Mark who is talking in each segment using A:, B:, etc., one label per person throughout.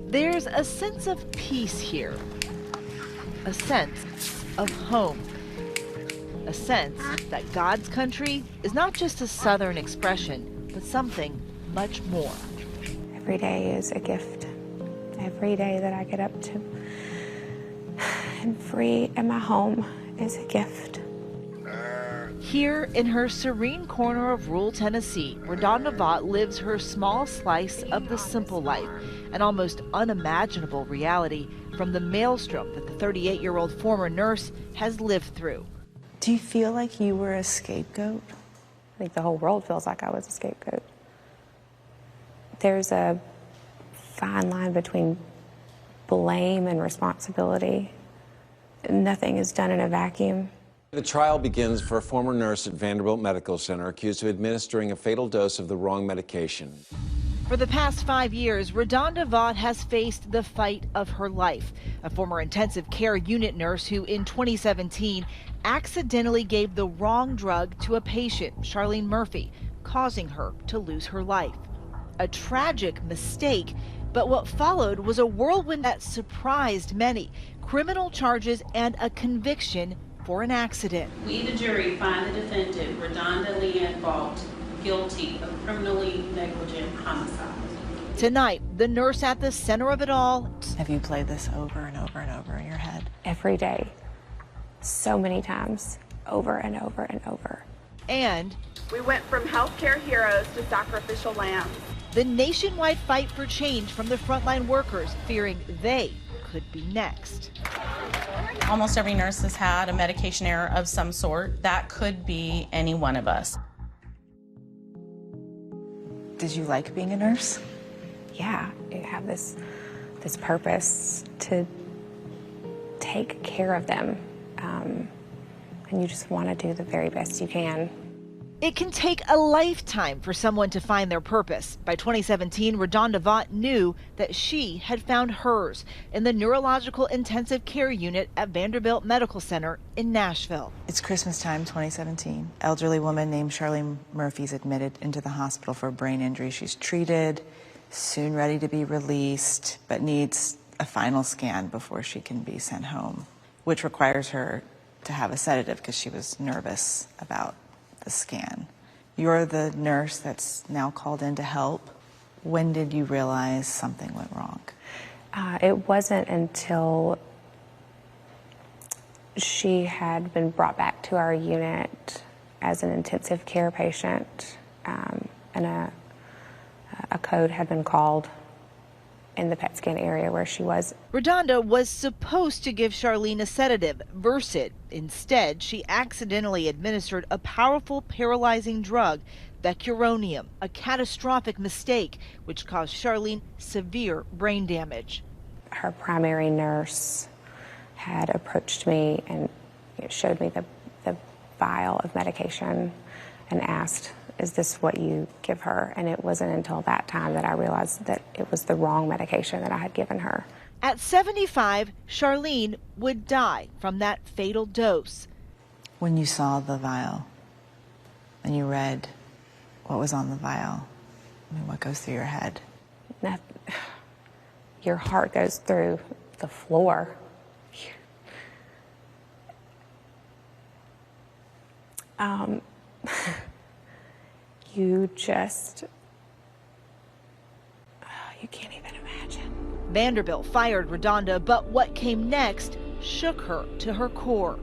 A: There's a sense of peace here, a sense of home, a sense that God's country is not just a Southern expression, but something much more.
B: Every day is a gift. Every day that I get up to and free in my home is a gift.
A: Here in her serene corner of rural Tennessee, RaDonda Vaught lives her small slice of the simple life, an almost unimaginable reality from the maelstrom that the 38-year-old former nurse has lived through.
C: Do you feel like you were a scapegoat?
B: I think the whole world feels like I was a scapegoat. There's a fine line between blame and responsibility. Nothing is done in a vacuum.
D: The trial begins for a former nurse at Vanderbilt Medical Center accused of administering a fatal dose of the wrong medication.
A: For the past 5 years, RaDonda Vaught has faced the fight of her life. A former intensive care unit nurse who in 2017 accidentally gave the wrong drug to a patient, Charlene Murphy, causing her to lose her life. A tragic mistake, but what followed was a whirlwind that surprised many. Criminal charges and a conviction for an accident.
E: We, the jury, find the defendant, RaDonda Leanne Vaught, guilty of criminally negligent homicide.
A: Tonight, the nurse at the center of it all.
C: Have you played this over and over and over in your head?
B: Every day, so many times, over and over and over.
A: And
F: we went from healthcare heroes to sacrificial lambs.
A: The nationwide fight for change from the frontline workers, fearing they could be next.
G: Almost every nurse has had a medication error of some sort. That could be any one of us.
C: Did you like being a nurse?
B: Yeah, you have this purpose to take care of them, and you just want to do the very best you can.
A: It can take a lifetime for someone to find their purpose. By 2017, RaDonda Vaught knew that she had found hers in the neurological intensive care unit at Vanderbilt Medical Center in Nashville.
C: It's Christmas time, 2017. Elderly woman named Charlene Murphy's admitted into the hospital for a brain injury. She's treated, soon ready to be released, but needs a final scan before she can be sent home, which requires her to have a sedative because she was nervous about the scan. You're the nurse that's now called in to help. When did you realize something went wrong?
B: It wasn't until she had been brought back to our unit as an intensive care patient, and a code had been called in the PET scan area where she was.
A: RaDonda was supposed to give Charlene a sedative, Versed. Instead, she accidentally administered a powerful paralyzing drug, Vecuronium, a catastrophic mistake which caused Charlene severe brain damage.
B: Her primary nurse had approached me and showed me the vial of medication and asked, "Is this what you give her?" And it wasn't until that time that I realized that it was the wrong medication that I had given her.
A: At 75, Charlene would die from that fatal dose.
C: When you saw the vial and you read what was on the vial, I mean, what goes through your head?
B: Your heart goes through the floor. You just, you can't even imagine.
A: Vanderbilt fired RaDonda, but what came next shook her to her core.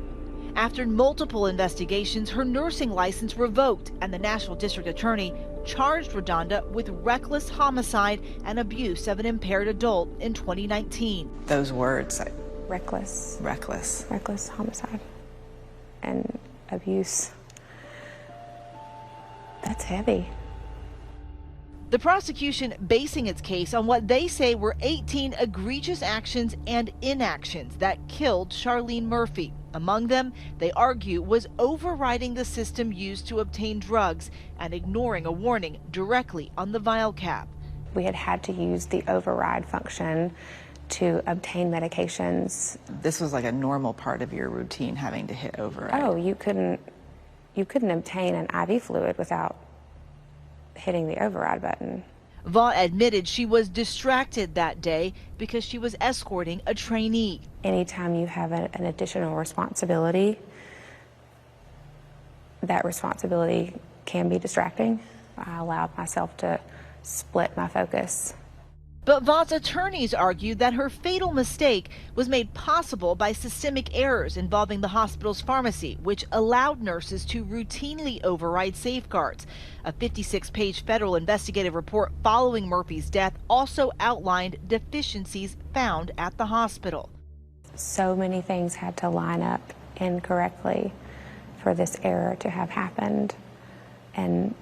A: After multiple investigations, her nursing license revoked, and the Nashville District Attorney charged RaDonda with reckless homicide and abuse of an impaired adult in 2019.
C: Those words.
B: Reckless.
C: Reckless.
B: Reckless homicide and abuse. That's heavy.
A: The prosecution basing its case on what they say were 18 egregious actions and inactions that killed Charlene Murphy. Among them, they argue, was overriding the system used to obtain drugs and ignoring a warning directly on the vial cap.
B: We had to use the override function to obtain medications.
C: This was like a normal part of your routine, having to hit override.
B: Oh, you couldn't obtain an IV fluid without hitting the override button.
A: Vaught admitted she was distracted that day because she was escorting a trainee.
B: Anytime you have an additional responsibility, that responsibility can be distracting. I allowed myself to split my focus.
A: But Vaught's attorneys argued that her fatal mistake was made possible by systemic errors involving the hospital's pharmacy, which allowed nurses to routinely override safeguards. A 56-page federal investigative report following Murphy's death also outlined deficiencies found at the hospital.
B: So many things had to line up incorrectly for this error to have happened, and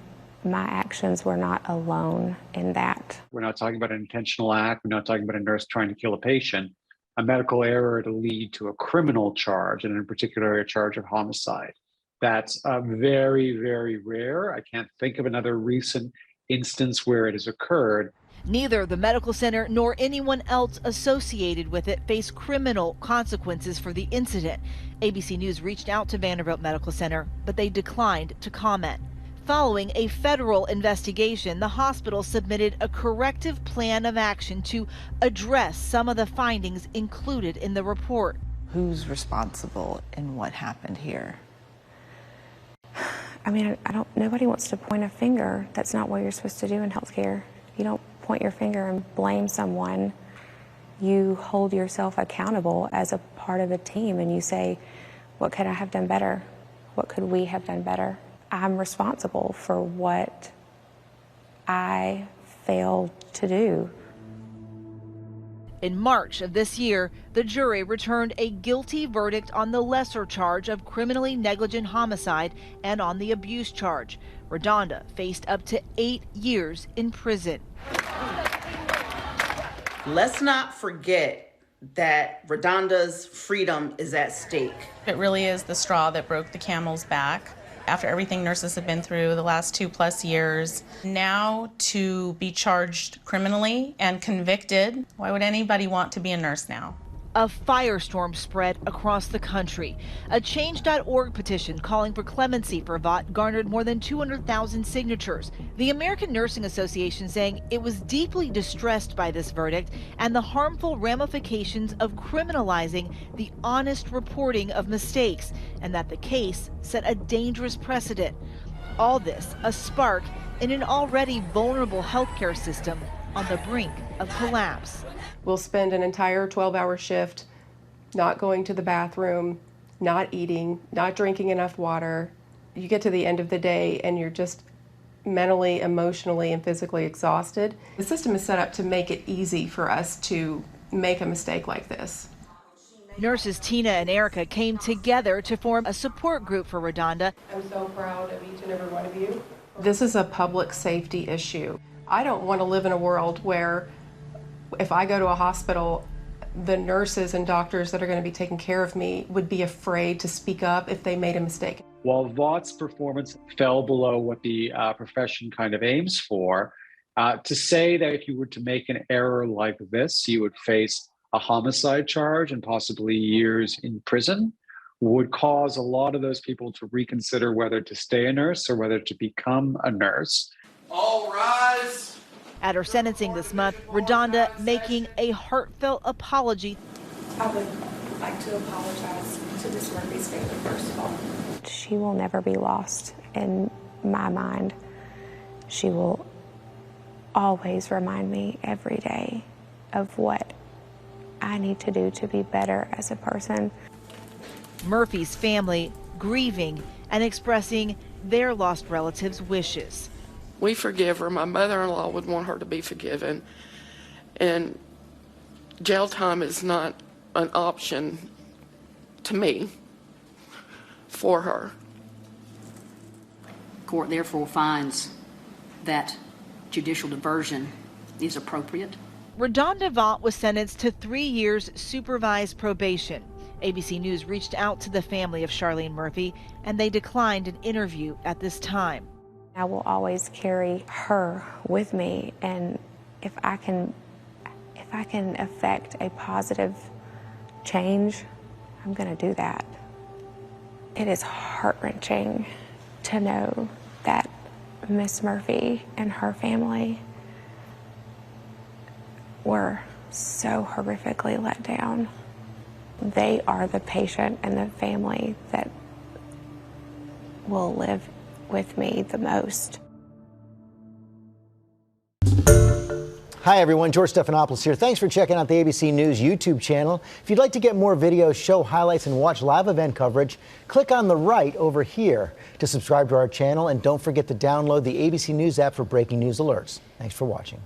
B: my actions were not alone in that.
H: We're not talking about an intentional act. We're not talking about a nurse trying to kill a patient. A medical error to lead to a criminal charge, and in particular, a charge of homicide. That's very, very rare. I can't think of another recent instance where it has occurred.
A: Neither the medical center nor anyone else associated with it face criminal consequences for the incident. ABC News reached out to Vanderbilt Medical Center, but they declined to comment. Following a federal investigation, the hospital submitted a corrective plan of action to address some of the findings included in the report.
C: Who's responsible in what happened here?
B: I mean, nobody wants to point a finger. That's not what you're supposed to do in healthcare. You don't point your finger and blame someone. You hold yourself accountable as a part of a team and you say, what could I have done better? What could we have done better? I'm responsible for what I failed to do.
A: In March of this year, the jury returned a guilty verdict on the lesser charge of criminally negligent homicide and on the abuse charge. Redonda faced up to 8 years in prison.
I: Let's not forget that Redonda's freedom is at stake.
G: It really is the straw that broke the camel's back. After everything nurses have been through the last 2+ years, now to be charged criminally and convicted, why would anybody want to be a nurse now?
A: A firestorm spread across the country. A Change.org petition calling for clemency for Vaught garnered more than 200,000 signatures. The American Nursing Association saying it was deeply distressed by this verdict and the harmful ramifications of criminalizing the honest reporting of mistakes, and that the case set a dangerous precedent. All this a spark in an already vulnerable healthcare system on the brink of collapse.
J: We'll spend an entire 12-hour shift not going to the bathroom, not eating, not drinking enough water. You get to the end of the day and you're just mentally, emotionally, and physically exhausted. The system is set up to make it easy for us to make a mistake like this.
A: Nurses Tina and Erica came together to form a support group for Redonda.
J: I'm so proud of each and every one of you. This is a public safety issue. I don't want to live in a world where if I go to a hospital, the nurses and doctors that are going to be taking care of me would be afraid to speak up if they made a mistake.
H: While Vaught's performance fell below what the profession kind of aims for, to say that if you were to make an error like this, you would face a homicide charge and possibly years in prison would cause a lot of those people to reconsider whether to stay a nurse or whether to become a nurse.
K: All rise.
A: At her sentencing this month, Redonda making a heartfelt apology.
L: I would like to apologize to Ms. Murphy's family, first of all.
B: She will never be lost in my mind. She will always remind me every day of what I need to do to be better as a person.
A: Murphy's family grieving and expressing their lost relatives' wishes.
K: We forgive her. My mother-in-law would want her to be forgiven. And jail time is not an option to me for her.
M: Court therefore finds that judicial diversion is appropriate.
A: Redonda Vaught was sentenced to 3 years supervised probation. ABC News reached out to the family of Charlene Murphy, and they declined an interview at this time.
B: I will always carry her with me, and if I can affect a positive change, I'm going to do that. It is heart-wrenching to know that Miss Murphy and her family were so horrifically let down. They are the patient and the family that will live with me the most.
N: Hi everyone, George Stephanopoulos here. Thanks for checking out the ABC News YouTube channel. If you'd like to get more videos, show highlights, and watch live event coverage, click on the right over here to subscribe to our channel, and don't forget to download the ABC News app for breaking news alerts. Thanks for watching.